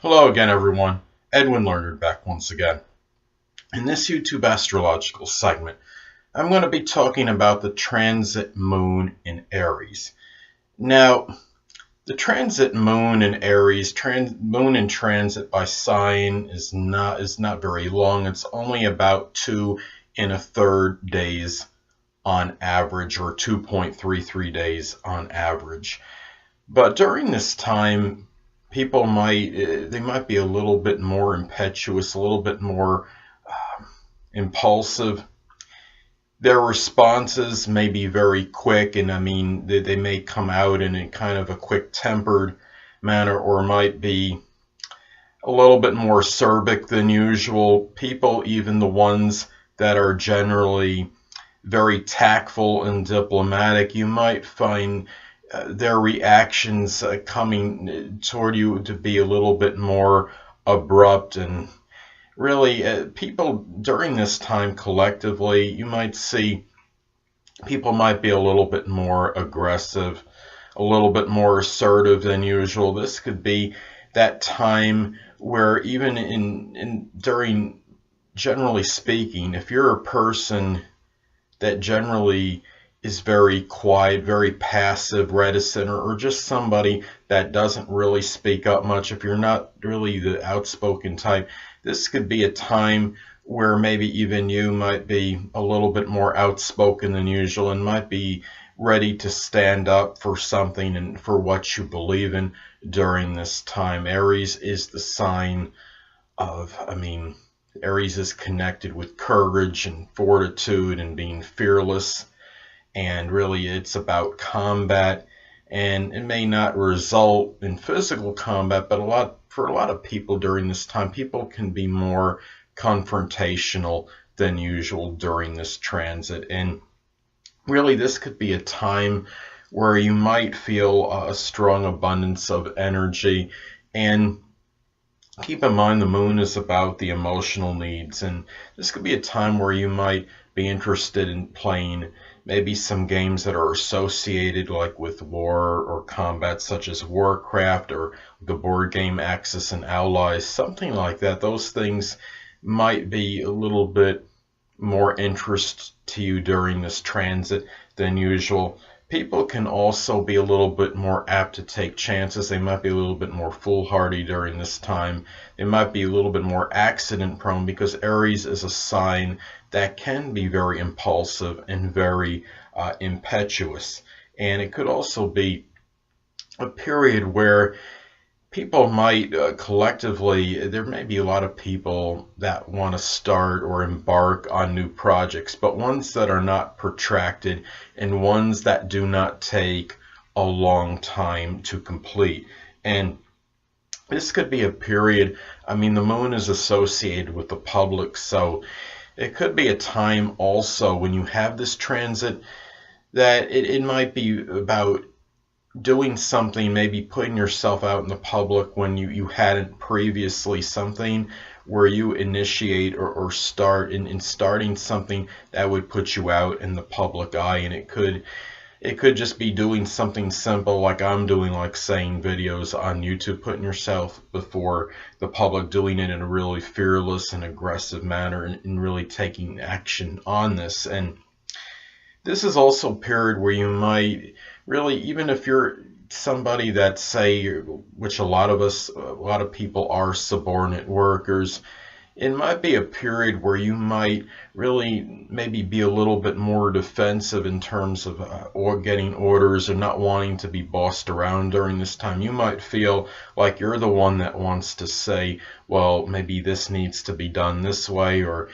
Hello again, everyone. Edwin Learnard back once again. In this YouTube astrological segment, I'm going to be talking about the transit moon in Aries. Now, the transit moon in Aries, moon in transit by sign is not very long. It's only about 2 1/3 days on average, or 2.33 days on average. But during this time, people might be a little bit more impetuous, a little bit more impulsive. Their responses may be very quick, and they may come out in a kind of a quick-tempered manner, or might be a little bit more acerbic than usual. People, even the ones that are generally very tactful and diplomatic, you might find their reactions coming toward you to be a little bit more abrupt. And really, people during this time collectively, you might see people might be a little bit more aggressive, a little bit more assertive than usual. This could be that time where even during, generally speaking, if you're a person that generally is very quiet, very passive, reticent, or just somebody that doesn't really speak up much, if you're not really the outspoken type, this could be a time where maybe even you might be a little bit more outspoken than usual and might be ready to stand up for something and for what you believe in during this time. Aries is the sign of, Aries is connected with courage and fortitude and being fearless, and really it's about combat, and it may not result in physical combat, but for a lot of people during this time, people can be more confrontational than usual during this transit. And really, this could be a time where you might feel a strong abundance of energy. And keep in mind, the moon is about the emotional needs, and this could be a time where you might be interested in playing maybe some games that are associated like with war or combat, such as Warcraft or the board game Axis and Allies, something like that. Those things might be a little bit more interest to you during this transit than usual. People can also be a little bit more apt to take chances. They might be a little bit more foolhardy during this time. They might be a little bit more accident prone, because Aries is a sign that can be very impulsive and very impetuous. And it could also be a period where people might collectively, there may be a lot of people that want to start or embark on new projects, but ones that are not protracted and ones that do not take a long time to complete. And this could be a period, the moon is associated with the public, so it could be a time also when you have this transit that it might be about doing something, maybe putting yourself out in the public when you hadn't previously, something where you initiate or start in starting something that would put you out in the public eye. And it could just be doing something simple like I'm doing, like saying videos on YouTube, putting yourself before the public, doing it in a really fearless and aggressive manner, and really taking action on this. And this is also a period where you might really, even if you're somebody that, say, which a lot of people are subordinate workers, it might be a period where you might really maybe be a little bit more defensive in terms of or getting orders and not wanting to be bossed around during this time. You might feel like you're the one that wants to say, well, maybe this needs to be done this way or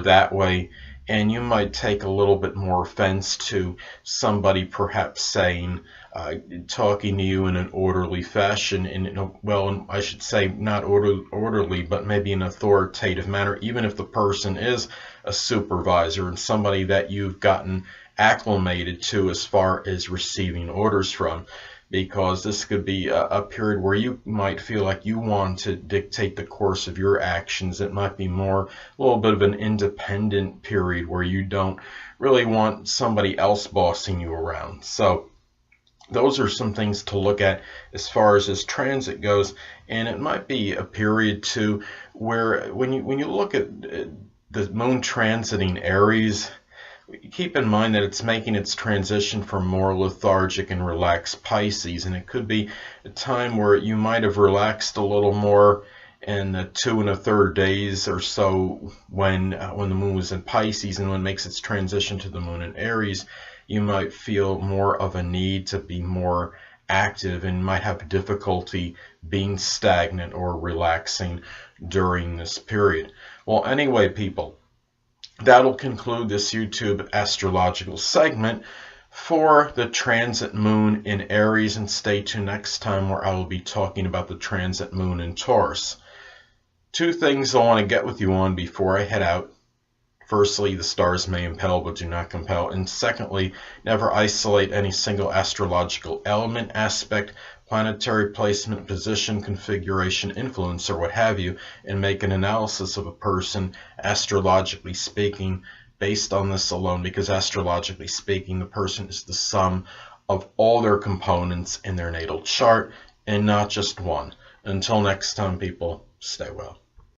that way. And you might take a little bit more offense to somebody perhaps saying, talking to you in an orderly fashion, I should say not orderly, but maybe an authoritative manner, even if the person is a supervisor and somebody that you've gotten acclimated to as far as receiving orders from. Because this could be a period where you might feel like you want to dictate the course of your actions. It might be a little bit of an independent period where you don't really want somebody else bossing you around. So those are some things to look at as far as this transit goes. And it might be a period too where when you look at the moon transiting Aries, keep in mind that it's making its transition from more lethargic and relaxed Pisces, and it could be a time where you might have relaxed a little more in the 2 1/3 days or so when the moon was in Pisces, and when it makes its transition to the moon in Aries, you might feel more of a need to be more active and might have difficulty being stagnant or relaxing during this period. Well, anyway, people, that'll conclude this YouTube astrological segment for the transit moon in Aries, and stay tuned next time where I will be talking about the transit moon in Taurus. Two things I want to get with you on before I head out. Firstly, the stars may impel but do not compel. And secondly, never isolate any single astrological element, aspect, planetary placement, position, configuration, influence, or what have you, and make an analysis of a person, astrologically speaking, based on this alone, because astrologically speaking, the person is the sum of all their components in their natal chart and not just one. Until next time, people, stay well.